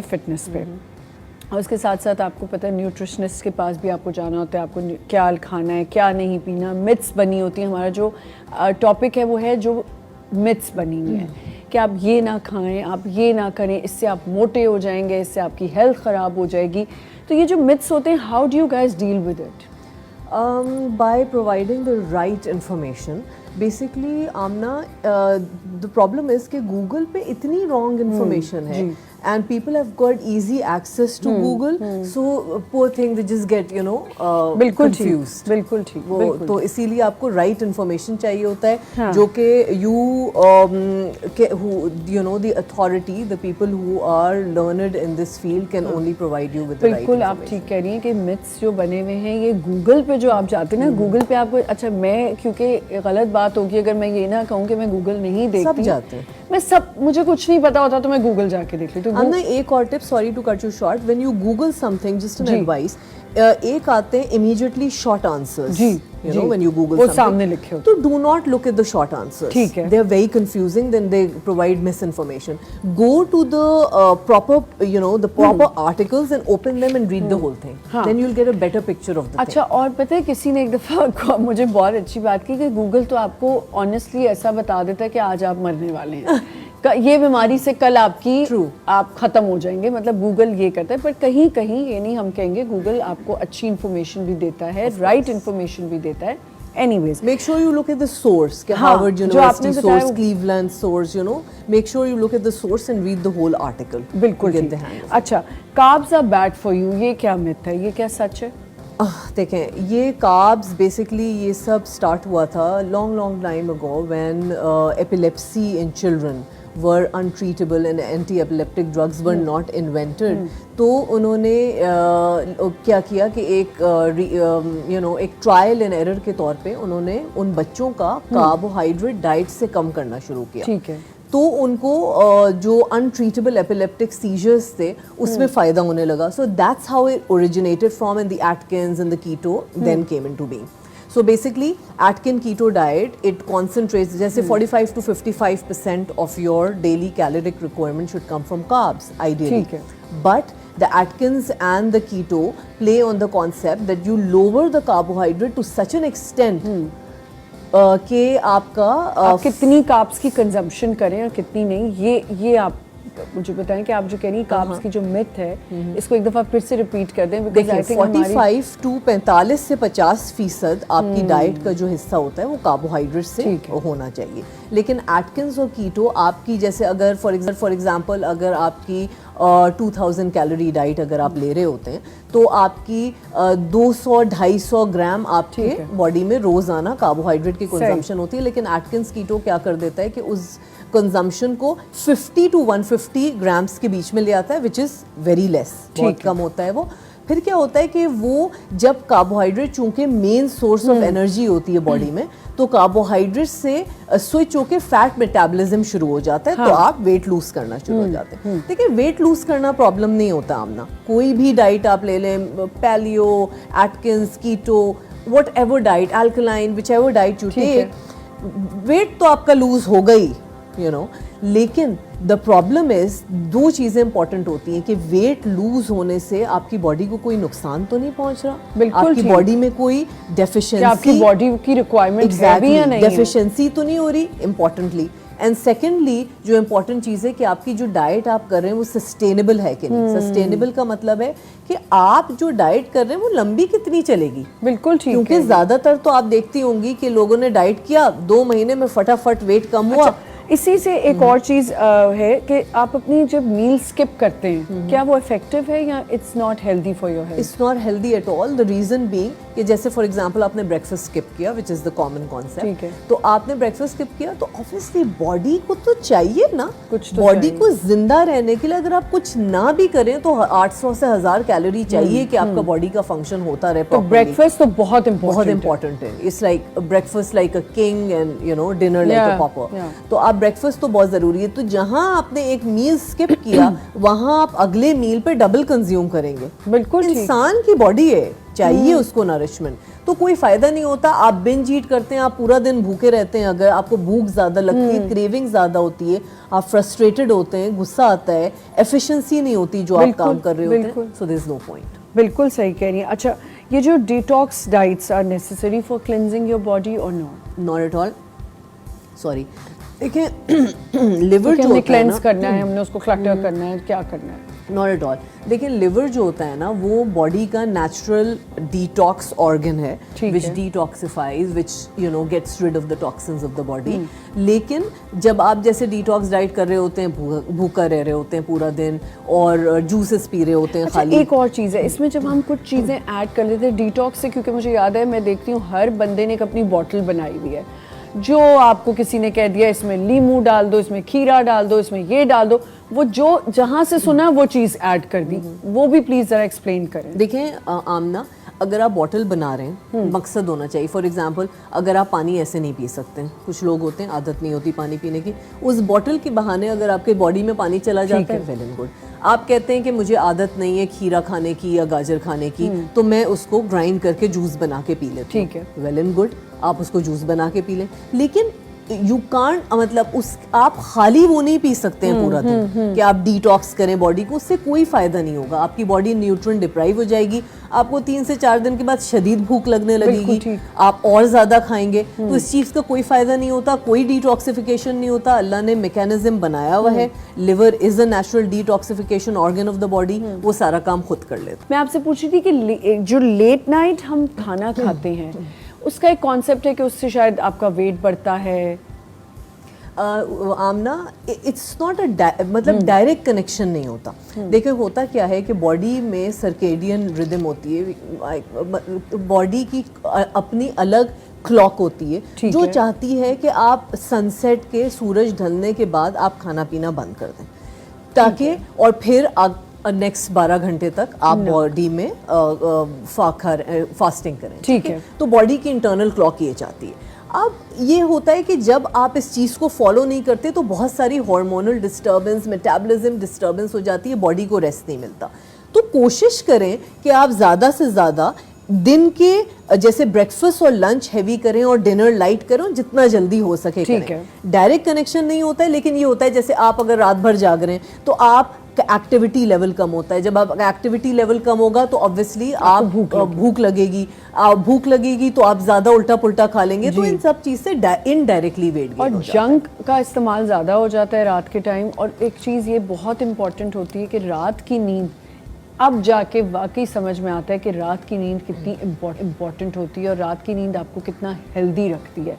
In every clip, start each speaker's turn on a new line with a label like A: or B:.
A: Fitness پہ. اور اس کے ساتھ ساتھ آپ کو پتہ ہے نیوٹریشنسٹ کے پاس بھی آپ کو جانا ہوتا ہے, آپ کو کیا کھانا ہے کیا نہیں پینا. متس بنی ہوتی ہیں. ہمارا جو ٹاپک ہے وہ ہے جو متس بنی ہوئی ہیں کہ آپ یہ نہ کھائیں, آپ یہ نہ کریں, اس سے آپ موٹے ہو جائیں گے, اس سے آپ کی ہیلتھ خراب ہو جائے گی. تو یہ جو متس ہوتے ہیں, how do you guys deal with it?
B: By providing the right information. Basically Amna, the problem is کہ Google پہ اتنی wrong information ہے and people have got easy access to Google, so poor thing they just get confused.
A: بالکل ٹھیک.
B: تو اسی لیے آپ کو right information چاہیے ہوتا ہے جو کہ the authority, the people who are learned in this field can only provide you with the right information.
A: بالکل آپ ٹھیک کہہ رہی ہیں کہ متس جو بنے ہوئے ہیں یہ گوگل پہ جو آپ جاتے ہیں نا, گوگل پہ آپ کو اچھا میں کیونکہ غلط بات ہوگی اگر میں یہ نہ کہوں کہ میں گوگل نہیں دیکھتی,
B: سب جاتے ہیں,
A: میں سب مجھے کچھ نہیں پتا ہوتا تو میں گوگل جا کے دیکھ لیتی ہوں.
B: نا ایک اور tip, sorry to cut you short, when you Google something just an advice, ایک آتے ہیں immediately short answers, when you Google
A: وہ سامنے لکھے ہوتے
B: ہیں, تو do not look at the short answers.
A: ٹھیک ہے,
B: they are very confusing, then they provide misinformation. Go to the proper the proper articles and open them and read the whole thing. Then you'll get a better picture of the thing.
A: اچھا, اور پتہ ہے کسی نے ایک دفعہ مجھے بہت اچھی بات کی کہ گوگل تو آپ کو آنیسٹلی ایسا بتا دیتا ہے کہ آج آپ مرنے والے ہیں, یہ بیماری سے کل آپ کی آپ ختم ہو جائیں گے. مطلب گوگل یہ کرتا ہے, پر کہیں کہیں یہ نہیں ہم کہیں گے گوگل آپ کو اچھی انفارمیشن بھی دیتا ہے, رائٹ انفارمیشن بھی دیتا ہے. Anyways,
B: make sure you look at the source, Harvard University source, Cleveland source, make sure you look at the source and read the whole article.
A: بالکل. اچھا, carbs are bad for you, یہ کیا myth ہے, یہ کیا سچ ہے؟
B: دیکھیں, یہ کاربز بیسکلی یہ سب اسٹارٹ ہوا تھا long time ago when epilepsy in children were untreatable and anti-epileptic drugs were not invented. تو انہوں نے کیا کیا کہ ایک ایک ٹرائل اینڈ ایرر کے طور پہ انہوں نے ان بچوں کا کاربوہائیڈریٹ ڈائٹ سے کم کرنا شروع کیا.
A: ٹھیک ہے,
B: تو ان کو جو انٹریٹیبل ایپیلیپٹک سیجرز تھے اس میں فائدہ ہونے لگا. So that's how it originated from, and the Atkins and the keto then came into being. So basically Atkins keto diet, it concentrates, جیسے 45 to 55% of your daily caloric requirement should come from carbs ideally. But the Atkins and the keto play on the concept that you lower the carbohydrate to such an extent کہ آپ
A: کتنی carbs کی consumption کریں اور کتنی نہیں, یہ آپ مجھے بتائیں کہ آپ جو کہہ رہی ہیں کاربس کی جو myth ہے اس کو ایک دفعہ پھر سے ریپیٹ کر دیں.
B: 45 to 45 سے 50% آپ کی ڈائٹ کا جو حصہ ہوتا ہے وہ کاربوہائیڈریٹ سے ہونا چاہیے. لیکن ایٹکنز اور کیٹو آپ کی جیسے اگر فار ایگزامپل اگر آپ کی 2000 کیلوری ڈائٹ اگر آپ لے رہے ہوتے ہیں تو آپ کی 200-250 گرام آپ کے باڈی میں روزانہ کاربوہائیڈریٹ کی کنزمپشن ہوتی ہے. لیکن ایٹکنز کیٹو کیا کر دیتا ہے کہ اس کنزمپشن کو 50 to 150 گرامس کے بیچ میں لے آتا ہے, وچ از ویری لیس, بہت کم ہوتا ہے وہ. پھر کیا ہوتا ہے کہ وہ جب کاربوہائیڈریٹ چونکہ مین سورس آف انرجی ہوتی ہے باڈی میں, تو کاربوہائیڈریٹ سے سوئچ ہو کے فیٹ میٹابولزم شروع ہو جاتا ہے, تو آپ ویٹ لوز کرنا شروع ہو جاتے ہیں. دیکھیں ویٹ لوز کرنا پرابلم نہیں ہوتا آمنا, کوئی بھی ڈائٹ آپ لے لیں, paleo, Atkins, keto, whatever diet, alkaline, whichever diet you take, weight تو آپ کا لوز ہوگا ہی. لیکن دا پرابلم از, دو چیزیں امپورٹنٹ ہوتی ہیں کہ ویٹ لوز ہونے سے آپ کی باڈی کو کوئی نقصان تو نہیں پہنچ رہا, آپ کی باڈی میں کوئی ڈیفیشنسی,
A: آپ کی باڈی کی ریکوائرمنٹ ہے بھی یا نہیں,
B: ڈیفیشنسی تو نہیں ہو رہی امپورٹنٹلی. اینڈ سیکنڈلی جو امپورٹنٹ چیز ہے کہ آپ کی جو ڈائٹ آپ کر رہے ہیں وہ سسٹینیبل ہے کہ نہیں. سسٹینیبل کا مطلب ہے کہ آپ جو ڈائٹ کر رہے ہیں وہ لمبی کتنی چلے گی.
A: بالکل ٹھیک,
B: کیونکہ زیادہ تر تو آپ دیکھتی ہوں گی کہ لوگوں نے ڈائٹ کیا 2 مہینے میں فٹافٹ ویٹ کم ہوا.
A: اسی سے ایک اور چیز ہے کہ آپ اپنی جب میل اسکپ کرتے ہیں کیا وہ افیکٹو ہے یا it's not healthy for your health?
B: It's not healthy at all. The reason being کہ جیسے فار ایگزامپل آپ نے بریکفاسٹ اسکپ کیا, وچ از دا کامن کانسیپٹ, تو آپ نے بریکفاسٹ اسکپ کیا تو آبویسلی باڈی کو تو چاہیے نا, باڈی کو زندہ رہنے کے لیے اگر آپ کچھ نہ بھی کریں تو 800 سے 1000 کیلوری چاہیے کہ آپ کا باڈی کا فنکشن ہوتا رہے.
A: تو بریکفاسٹ تو بہت
B: امپورٹنٹ ہے. It's like breakfast like a king and dinner like a pauper. تو آپ بریکفاسٹ تو بہت ضروری ہے. تو جہاں آپ نے ایک میل اسکپ کیا وہاں آپ اگلے میل پہ ڈبل کنزیوم کریں گے.
A: بالکل
B: انسان کی باڈی ہے, چاہیے اس کو نرشمنٹ. تو کوئی فائدہ نہیں ہوتا. آپ بنج ایٹ کرتے ہیں, آپ پورا دن بھوکے رہتے ہیں, اگر آپ کو بھوک زیادہ لگتی ہے, کریونگ زیادہ ہوتی ہے, آپ فرسٹریٹڈ ہوتے ہیں, غصہ آتا ہے, ایفیشنسی نہیں ہوتی جو آپ کام کر رہے ہوتے ہیں, سو دیر از نو پوائنٹ.
A: بالکل صحیح کہہ رہی ہیں. اچھا, یہ جو detox diets are necessary for cleansing your body اور
B: ناٹ ایٹ آل. سوری, دیکھیں لیور جو
A: کلینز کرنا ہے, ہم نے اس کو کلٹر کرنا ہے, کیا کرنا ہے؟
B: Not at all. دیکھیں لیور جو ہوتا ہے نا, وہ باڈی کا نیچرل ڈیٹاکس آرگن ہے, which detoxifies, which you know gets rid of the toxins of the body. لیکن جب آپ جیسے ڈیٹاکس ڈائٹ کر رہے ہوتے ہیں, بھوکا رہ رہے ہوتے ہیں پورا دن, اور جوسز پی رہے ہوتے ہیں خالی.
A: ایک اور چیز ہے اس میں, جب ہم کچھ چیزیں ایڈ کر لیتے ہیں ڈیٹاکس سے, کیونکہ مجھے یاد ہے میں دیکھتی ہوں ہر بندے نے ایک اپنی بوٹل بنائی ہوئی ہے, جو آپ کو کسی نے کہہ دیا اس میں لیمو ڈال دو, اس میں کھیرا ڈال دو, اس میں یہ ڈال دو, وہ جو جہاں سے سنا وہ چیز ایڈ کر دی, وہ بھی پلیز ذرا ایکسپلین کریں.
B: دیکھیں آمنہ, اگر آپ باٹل بنا رہے ہیں, مقصد ہونا چاہیے. فار ایگزامپل, اگر آپ پانی ایسے نہیں پی سکتے ہیں, کچھ لوگ ہوتے ہیں عادت نہیں ہوتی پانی پینے کی, اس باٹل کے بہانے اگر آپ کے باڈی میں پانی چلا جاتا ہے, ویل اینڈ گڈ. آپ کہتے ہیں کہ مجھے عادت نہیں ہے کھیرا کھانے کی یا گاجر کھانے کی, تو میں اس کو گرائنڈ کر کے جوس بنا کے پی لیتی ہوں.
A: ٹھیک ہے,
B: ویل اینڈ گڈ, آپ اس کو جوس بنا کے پی لیں. لیکن یو کانٹ, مطلب اس آپ خالی وہ نہیں پی سکتے ہیں پورا دن کہ آپ ڈیٹاکس کریں باڈی کو, اس سے کوئی فائدہ نہیں ہوگا. آپ کی باڈی نیوٹرین ڈپرائیو ہو جائے گی, آپ کو 3 سے 4 دن کے بعد شدید بھوک لگنے لگے گی, آپ اور زیادہ کھائیں گے. تو اس چیز کا کوئی فائدہ نہیں ہوتا, کوئی ڈیٹاکسیفیکیشن نہیں ہوتا. اللہ نے میکینزم بنایا ہوا ہے, liver is a natural detoxification organ of the body, وہ سارا کام خود کر لیتا.
A: میں آپ سے پوچھ رہی تھی کہ جو لیٹ نائٹ ہم کھانا کھاتے ہیں, اس کا ایک کانسیپٹ ہے کہ اس سے شاید آپ کا ویٹ بڑھتا ہے.
B: آمنہ, اٹس ناٹ اے مطلب ڈائریکٹ کنیکشن نہیں ہوتا. دیکھیں ہوتا کیا ہے کہ باڈی میں سرکیڈین ردم ہوتی ہے, باڈی کی اپنی الگ کلاک ہوتی ہے جو چاہتی ہے کہ آپ سن سیٹ کے, سورج ڈھلنے کے بعد آپ کھانا پینا بند کر دیں, تاکہ اور پھر نیکسٹ 12 گھنٹے تک آپ باڈی میں فاسٹنگ کریں. ٹھیک ہے, تو باڈی کی انٹرنل کلاک یہ چاہتی ہے. اب یہ ہوتا ہے کہ جب آپ اس چیز کو فالو نہیں کرتے تو بہت ساری ہارمونل ڈسٹربنس, میٹابولزم ڈسٹربنس ہو جاتی ہے, باڈی کو ریسٹ نہیں ملتا. تو کوشش کریں کہ آپ زیادہ سے زیادہ دن کے جیسے بریکفسٹ اور لنچ ہیوی کریں اور ڈنر لائٹ کریں, جتنا جلدی ہو سکے کریں. ڈائریکٹ کنیکشن نہیں ہوتا ہے, لیکن یہ ہوتا ہے جیسے آپ اگر رات بھر جاگ رہے ہیں تو آپ کا ایکٹیویٹی لیول کم ہوتا ہے. جب آپ ایکٹیویٹی لیول کم ہوگا تو obviously آپ بھوک لگے گی, بھوک لگے گی تو آپ زیادہ الٹا پلٹا کھا لیں گے, تو ان سب چیز سے انڈائریکٹلی ویٹ گین ہو جاتا ہے.
A: اور جنک کا استعمال زیادہ ہو جاتا ہے رات کے ٹائم. اور ایک چیز یہ بہت امپورٹنٹ ہوتی ہے کہ رات کی نیند, اب جا کے واقعی سمجھ میں آتا ہے کہ رات کی نیند کتنی امپورٹنٹ ہوتی ہے, اور رات کی نیند آپ کو کتنا ہیلدی رکھتی ہے.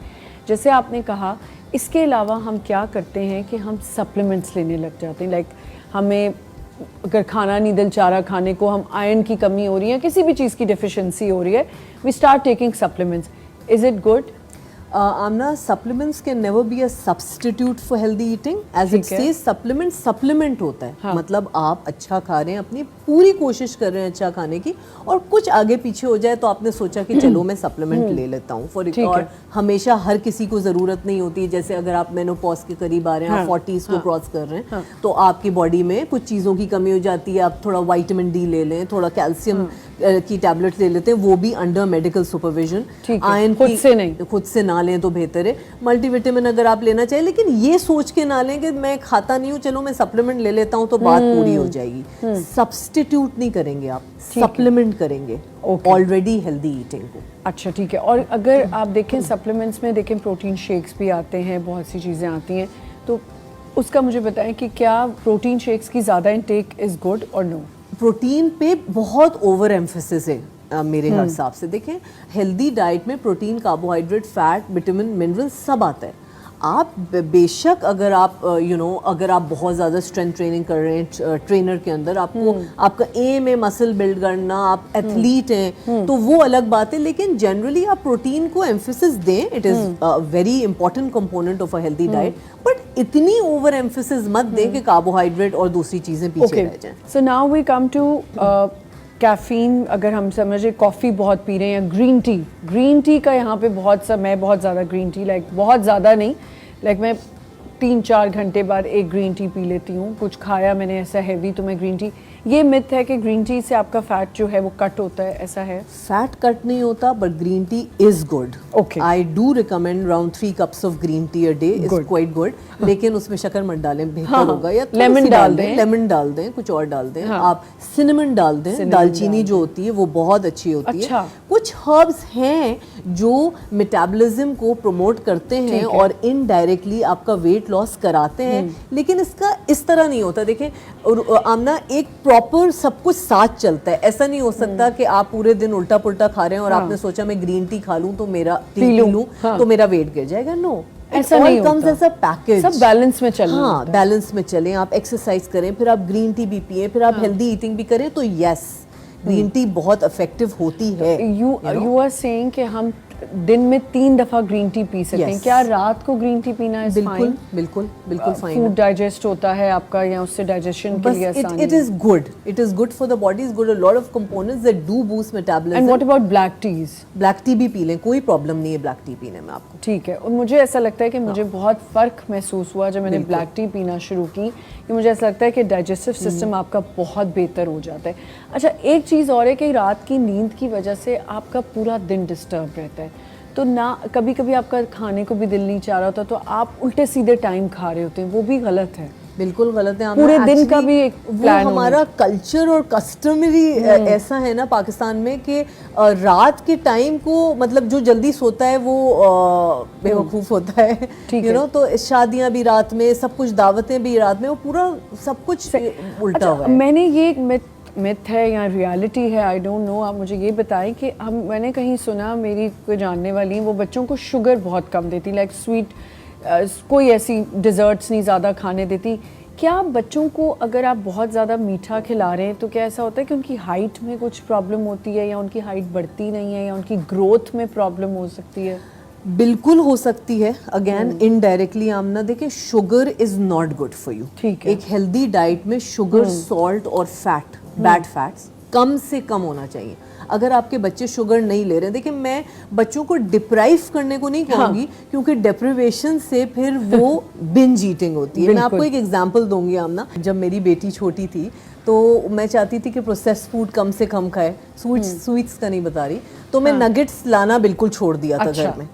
A: جیسے آپ نے کہا, اس کے علاوہ ہم کیا کرتے ہیں کہ ہم سپلیمنٹس لینے لگ جاتے ہیں. لائک ہمیں اگر کھانا نہیں دل چاہ رہا کھانے کو, ہم آئرن کی کمی ہو رہی ہے, کسی بھی چیز کی ڈیفیشنسی ہو رہی ہے, we start taking supplements. Is it good?
B: Amna, supplements can never be a substitute for healthy eating. As it says, supplement ہوتا ہے, مطلب آپ اچھا کھا رہے ہیں, اپنی پوری کوشش کر رہے ہیں اچھا کھانے کی, اور کچھ آگے پیچھے ہو جائے تو آپ نے سوچا کہ چلو میں سپلیمنٹ لے لیتا ہوں. اور ہمیشہ ہر کسی کو ضرورت نہیں ہوتی. جیسے اگر آپ مینوپاز کے قریب آ رہے ہیں, آپ 40s کو کراس کر رہے ہیں, تو آپ کی باڈی میں کچھ چیزوں کی کمی ہو جاتی ہے, آپ تھوڑا وائٹامن ڈی لے لیں, تھوڑا کیلشیم کی ٹیبلٹ لے لیتے ہیں, وہ بھی انڈر میڈیکل سپرویژن. آئرن خود سے نہ لیں تو بہتر ہے. ملٹی وٹامن اگر آپ لینا چاہیں, لیکن یہ سوچ کے نہ لیں کہ میں کھاتا نہیں ہوں, چلو میں سپلیمنٹ لے لیتا ہوں تو بات پوری ہو جائے گی. سبسٹیٹیوٹ نہیں کریں گے آپ, سپلیمنٹ کریں گے آلریڈی ہیلدی ایٹنگ کو.
A: اچھا ٹھیک ہے. اور اگر آپ دیکھیں سپلیمنٹس میں دیکھیں پروٹین شیکس بھی آتے ہیں, بہت سی چیزیں آتی ہیں, تو اس کا مجھے بتائیں کہ کیا پروٹین شیکس کی زیادہ انٹیک از گڈ اور نو؟
B: پروٹین پہ بہت اوور ایمفیسس ہے میرے حساب سے. دیکھیں ہیلدی ڈائٹ میں protein, carbohydrate, fat, vitamin, mineral سب آتا ہے. آپ بے شک اگر آپ اگر آپ بہت زیادہ اسٹرینتھ ٹریننگ کر رہے ہیں ٹرینر کے اندر, آپ کو آپ کا ایم ہے مسل بلڈ کرنا, آپ ایتھلیٹ ہیں, تو وہ الگ بات ہے. لیکن جنرلی آپ پروٹین کو ایمفیسس دیں, it is very important component of a healthy diet, but اتنی اوور ایمفیسس مت دیں کہ کاربوہائیڈریٹ اور دوسری چیزیں پیچھے رہ جائیں.
A: So now we come to caffeine. اگر ہم سمجھے کافی بہت پی رہے ہیں, گرین ٹی کا یہاں پہ بہت سا, میں بہت زیادہ گرین ٹی, لائک بہت زیادہ نہیں, لائک میں 3-4 گھنٹے بعد ایک گرین ٹی پی لیتی ہوں. کچھ کھایا میں نے ایسا ہیوی تو میں گرین ٹی, یہ myth ہے کہ green tea سے آپ کا fat جو ہے وہ cut ہوتا ہے, ایسا ہے؟
B: فیٹ کٹ نہیں ہوتا, but green tea is good.
A: Okay.
B: I do recommend around 3 cups of green T a day is quite good. لیکن اس میں شکر مت ڈالیں, بہتر ہوگا. یا
A: لیمن ڈال دیں,
B: لیمن ڈال دیں, کچھ اور ڈال دیں. آپ سنمن ڈال دیں, دال چینی جو ہوتی ہے وہ بہت اچھی ہوتی ہے. کچھ ہربس ہیں جو میٹابولزم کو پروموٹ کرتے ہیں اور انڈائریکٹلی آپ کا ویٹ لاس کراتے ہیں, لیکن اس کا اس طرح نہیں ہوتا. دیکھیں آمنہ, ایک پراپر سب کچھ ساتھ چلتا ہے. ایسا نہیں ہو سکتا کہ آپ پورے دن الٹا پلٹا کھا رہے ہیں اور آپ نے سوچا میں گرین ٹی کھا لوں تو میرا پی لوں تو میرا ویٹ گر جائے گا. نو,
A: ایسا نہیں ہوتا.
B: As a package,
A: sub balance میں چلیں.
B: ہاں, بیلنس میں چلیں. آپ ایکسرسائز کریں, پھر آپ گرین ٹی بھی پئیں, پھر آپ ہیلدی ایٹنگ بھی کریں, تو یس گرین ٹی بہت افیکٹو ہوتی ہے.
A: یو آر سیئنگ کہ ہم دن میں 3 دفعہ گرین ٹی پی سکتے ہیں. کیا رات کو گرین ٹی پینا ہے؟
B: بالکل بالکل بالکل فائن.
A: فوڈ ڈائجسٹ ہوتا ہے آپ کا, یا اس سے ڈائجیشن کے لیے آسانی.
B: It is good. It is good for the body. It's good. A lot of components that do boost metabolism.
A: And what about black teas?
B: Black tea بھی پی لیں, کوئی پرابلم نہیں ہے black tea پینے میں آپ کو.
A: ٹھیک ہے. اور مجھے ایسا لگتا ہے کہ مجھے بہت فرق محسوس ہوا جب میں نے بلیک ٹی پینا شروع کی, کہ مجھے ایسا لگتا ہے کہ ڈائجسٹو سسٹم آپ کا بہت بہتر ہو جاتا ہے. اچھا, ایک چیز اور ہے کہ رات کی نیند کی وجہ سے آپ کا پورا دن ڈسٹرب رہتا ہے, تو نہ کبھی کبھی آپ کا کھانے کو بھی دل نہیں چاہ رہا ہوتا, تو آپ الٹے سیدھے ٹائم کھا رہے ہوتے ہیں, وہ بھی غلط ہے.
B: بالکل غلط ہے.
A: پورے دن کا بھی ایک پلان.
B: ہمارا کلچر اور کسٹمری ایسا ہے نا پاکستان میں کہ رات کے ٹائم کو, مطلب جو جلدی سوتا ہے وہ بے وقوف ہوتا ہے, یو نو. تو شادیاں بھی رات میں, سب کچھ دعوتیں بھی رات میں, وہ پورا سب کچھ الٹا ہوا ہے.
A: میں نے یہ myth ہے یا ریالٹی ہے, آئی ڈونٹ نو, آپ مجھے یہ بتائیں کہ میں نے کہیں سنا, میری کوئی جاننے والی وہ بچوں کو شوگر بہت کم دیتی, لائک سویٹ, کوئی ایسی ڈیزرٹس نہیں زیادہ کھانے دیتی. کیا بچوں کو اگر آپ بہت زیادہ میٹھا کھلا رہے ہیں تو کیا ایسا ہوتا ہے کہ ان کی ہائٹ میں کچھ پرابلم ہوتی ہے, یا ان کی ہائٹ بڑھتی نہیں ہے, یا ان کی گروتھ میں پرابلم ہو سکتی ہے؟
B: بالکل ہو سکتی ہے. اگین انڈائریکٹلی آمنہ, دیکھیں sugar is not good for you.
A: ٹھیک ہے.
B: ایک ہیلدی ڈائٹ میں شوگر, سالٹ اور فیٹ, بیڈ فیٹس کم سے کم ہونا چاہیے. اگر آپ کے بچے شوگر نہیں لے رہے ہیں, دیکھیں میں بچوں کو ڈپرائیو کرنے کو نہیں کہوں گی, کیونکہ ڈپریویشن سے پھر وہ بنج ایٹنگ ہوتی ہے. میں آپ کو ایک ایگزامپل دوں گی آمنہ. جب میری بیٹی چھوٹی تھی تو میں چاہتی تھی کہ پروسیس فوڈ کم سے کم کھائے, سویٹس کا نہیں بتا رہی, تو میں نگٹس لانا بالکل چھوڑ دیا تھا گھر میں.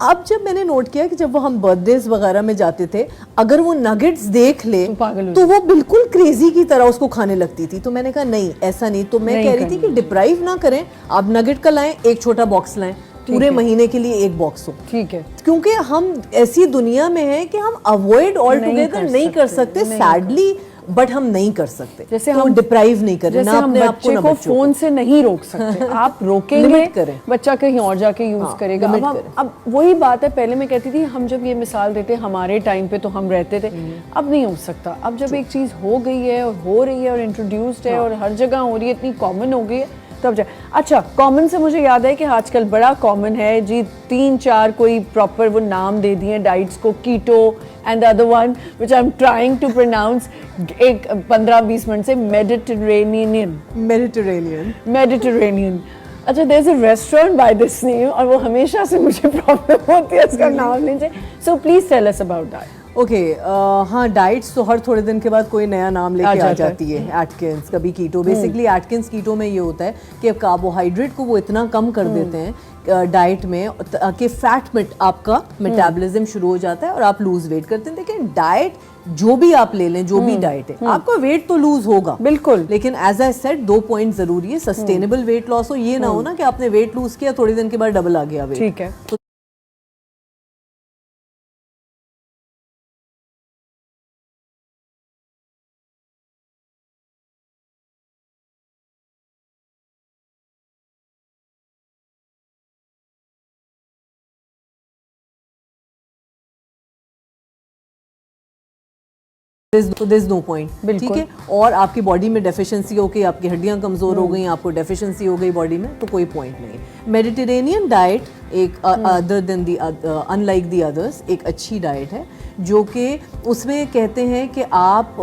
B: اب جب میں نے نوٹ کیا کہ جب وہ ہم برتھ ڈیز وغیرہ میں جاتے تھے, اگر وہ نگٹس دیکھ لے تو وہ بالکل کریزی کی طرح اس کو کھانے لگتی تھی. تو میں نے کہا نہیں, ایسا نہیں. تو میں کہہ رہی تھی کہ ڈپرائیو نہ کریں, آپ نگٹ کا لائیں, ایک چھوٹا باکس لائیں, پورے مہینے کے لیے ایک باکس ہو.
A: ٹھیک ہے.
B: کیونکہ ہم ایسی دنیا میں ہیں کہ ہم اوائڈ آل ٹوگیدر نہیں کر سکتے, سیڈلی, بٹ ہم نہیں کر سکتے.
A: جیسے ہم
B: ڈپرائیو نہیں کریں, نہ اپنے آپ کو, نہ
A: بچے کو فون سے نہیں روک سکتے. آپ روکیں گے, بچہ کہیں اور جا کے یوز کرے گا. اب وہی بات ہے, پہلے میں کہتی تھی ہم جب یہ مثال دیتے ہمارے ٹائم پہ تو ہم رہتے تھے, اب نہیں ہو سکتا. اب جب ایک چیز ہو گئی ہے اور ہو رہی ہے اور انٹروڈیوسڈ ہے اور ہر جگہ ہو رہی ہے, اتنی کامن ہو گئی ہے, تب جائے. اچھا, کامن سے مجھے یاد ہے کہ آج کل بڑا کامن ہے جی, 3-4 کوئی پراپر وہ نام دے دیے ڈائٹس کو, keto and other one which I am trying to pronounce, ایک 15-20 منٹ سے میڈیٹرینین. اچھا, دیر از اے ریسٹورینٹ بائی دس نیم, اور وہ ہمیشہ سے مجھے پرابلم ہوتی ہے اس کا نام لیجیے. So please tell us about that.
B: Okay, ہاں, ڈائٹس تو ہر تھوڑے دن کے بعد کوئی نیا نام لے کے آ جاتی ہے. ایٹکنس, کبھی کیٹو. بیسکلی ایٹکنس کیٹو میں یہ ہوتا ہے کہ کاربوہائیڈریٹ کو وہ اتنا کم کر دیتے ہیں ڈائٹ میں کہ فیٹ آپ کا میٹابولزم شروع ہو جاتا ہے اور آپ لوز ویٹ کرتے ہیں. دیکھیں ڈائٹ جو بھی آپ لے لیں, جو بھی ڈائٹ ہے, آپ کا ویٹ تو لوز ہوگا
A: بالکل,
B: لیکن ایز آئی سیڈ 2 پوائنٹ ضروری ہے. سسٹینیبل ویٹ لاس ہو, یہ نہ ہو نا کہ آپ نے ویٹ لوز کیا, تھوڑے دن کے بعد ڈبل آ گیا ویٹ.
A: ٹھیک ہے.
B: there's no point. ٹھیک ہے. اور آپ کی باڈی میں ڈیفیشنسی ہو گئی, آپ کی ہڈیاں کمزور ہو گئی, آپ کو ڈیفیشنسی ہو گئی باڈی میں, تو کوئی پوائنٹ نہیں. میڈیٹرینین ڈائٹ ایک other than the in like the others ایک اچھی ڈائٹ ہے, جو کہ اس میں کہتے ہیں کہ آپ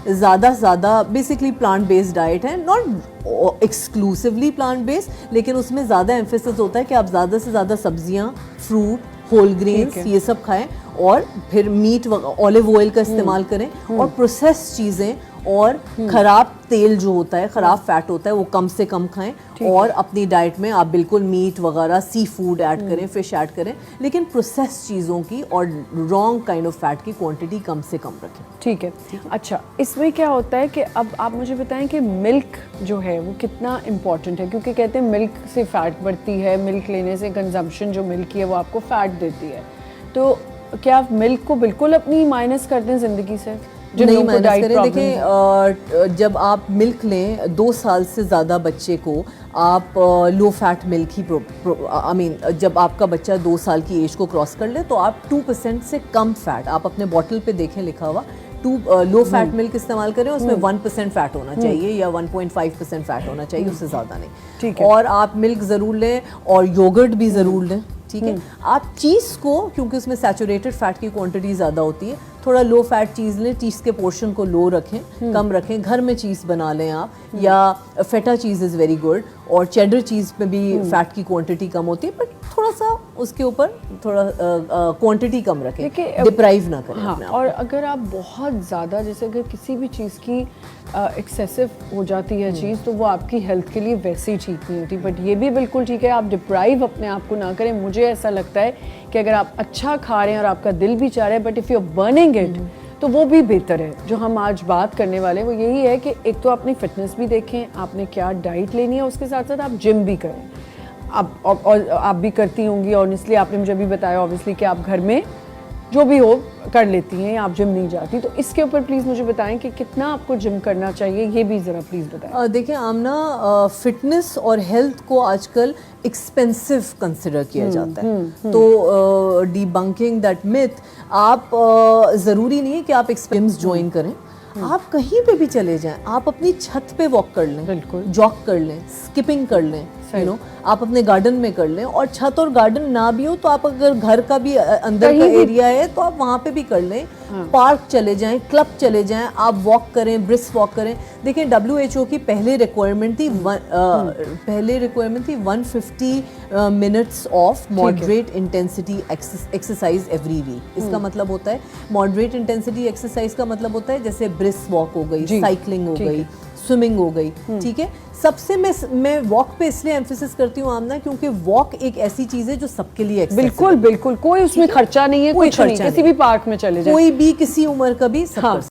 B: زیادہ سے زیادہ بیسکلی پلانٹ بیسڈ ڈائٹ ہے, ناٹ ایکسکلوسیولی پلانٹ بیسڈ, لیکن اس میں زیادہ ایمفیسس ہوتا ہے کہ آپ زیادہ سے زیادہ سبزیاں, فروٹ, ہول گرینس, یہ سب کھائیں, اور پھر میٹ, آلیو آئل کا استعمال کریں, اور پروسیس چیزیں اور خراب تیل جو ہوتا ہے, خراب فیٹ ہوتا ہے, وہ کم سے کم کھائیں, اور اپنی ڈائٹ میں آپ بالکل میٹ وغیرہ, سی فوڈ ایڈ کریں, فش ایڈ کریں, لیکن پروسیس چیزوں کی اور رانگ کائنڈ آف فیٹ کی کوانٹٹی کم سے کم رکھیں.
A: ٹھیک ہے. اچھا, اس میں کیا ہوتا ہے کہ اب آپ مجھے بتائیں کہ ملک جو ہے وہ کتنا امپورٹنٹ ہے, کیونکہ کہتے ہیں ملک سے فیٹ بڑھتی ہے, ملک لینے سے کنزمپشن جو ملک کی ہے وہ آپ کو فیٹ دیتی ہے, تو کیا آپ ملک کو بالکل اپنی مائنس کر دیں زندگی سے؟
B: نہیں مائنس کریں. دیکھیں جب آپ ملک لیں 2 سال سے زیادہ بچے کو آپ لو فیٹ ملک ہی جب آپ کا بچہ 2 سال کی ایج کو کراس کر لے تو آپ 2% سے کم فیٹ, آپ اپنے باٹل پہ دیکھیں لکھا ہوا لو فیٹ ملک استعمال کریں, اس میں 1% فیٹ ہونا چاہیے یا 1.5% فیٹ ہونا چاہیے, اس سے زیادہ نہیں. اور آپ ملک ضرور لیں اور یوگرٹ بھی ضرور لیں. ٹھیک ہے. آپ چیز کو, کیونکہ اس میں سیچوریٹڈ فیٹ کی کوانٹٹی زیادہ ہوتی ہے, تھوڑا لو فیٹ چیز لیں, چیز کے پورشن کو لو رکھیں, کم رکھیں, گھر میں چیز بنا لیں آپ, یا فیٹا چیز از ویری گڈ, اور چیڈر چیز میں بھی فیٹ کی کوانٹٹی کم ہوتی ہے, بٹ تھوڑا سا اس کے اوپر تھوڑا کوانٹٹی کم رکھیں, ڈپرائیو نہ کریں.
A: ہاں, اور اگر آپ بہت زیادہ, جیسے اگر کسی بھی چیز کی ایکسیسو ہو جاتی ہے چیز, تو وہ آپ کی ہیلتھ کے لیے ویسے ہی ٹھیک نہیں ہوتی. بٹ یہ بھی بالکل ٹھیک ہے, آپ ڈپرائیو اپنے آپ کو نہ کریں. مجھے ایسا لگتا ہے کہ اگر آپ اچھا کھا رہے ہیں اور آپ کا دل بھی چاہ رہا ہے, but if you are burning it, تو وہ بھی بہتر ہے. جو ہم آج بات کرنے والے ہیں وہ یہی ہے کہ ایک تو اپنی فٹنس بھی دیکھیں, آپ نے کیا ڈائٹ لینی ہے, اس کے ساتھ ساتھ آپ جم بھی کریں. آپ بھی کرتی ہوں گی, آنیسٹلی آپ نے مجھے بھی بتایا آبویسلی کہ آپ گھر میں جو بھی ہو کر لیتی ہیں, آپ جم نہیں جاتی, تو اس کے اوپر پلیز مجھے بتائیں کہ کتنا آپ کو جم کرنا چاہیے, یہ بھی ذرا پلیز بتائیں.
B: دیکھیں آمنہ, فٹنس اور ہیلتھ کو آج کل ایکسپینسو کنسیڈر کیا جاتا ہے, تو ڈی بنکنگ دیٹ myth, آپ ضروری نہیں ہے کہ آپ جمز جوائن کریں, آپ کہیں پہ بھی چلے جائیں, آپ اپنی چھت پہ واک کر لیں,
A: بالکل
B: جاگ کر لیں, اسکپنگ کر لیں, آپ اپنے گارڈن میں کر لیں, اور چھت اور گارڈن نہ بھی ہو تو آپ اگر گھر کا بھی اندر کا ایریا ہے تو آپ وہاں پہ بھی کر لیں, پارک چلے جائیں, کلب چلے جائیں, آپ واک کریں, برسک واک کریں. دیکھیں WHO کی پہلے ریکوائرمنٹ تھی 150 minutes of moderate intensity exercise every week. اس کا مطلب ہوتا ہے, ماڈریٹ انٹینسٹی ایکسرسائز کا مطلب ہوتا ہے جیسے برسک واک ہو گئی, سائیکلنگ ہو گئی, سوئمنگ ہو گئی. ٹھیک ہے. سب سے میں واک پہ اس لیے ایمفیسس کرتی ہوں آمنہ, کیونکہ واک ایک ایسی چیز ہے جو سب کے لیے
A: بالکل بالکل, کوئی اس میں خرچہ نہیں ہے, کوئی خرچہ, کسی بھی پارک میں چلے جائیں,
B: کوئی بھی کسی عمر کا بھی سب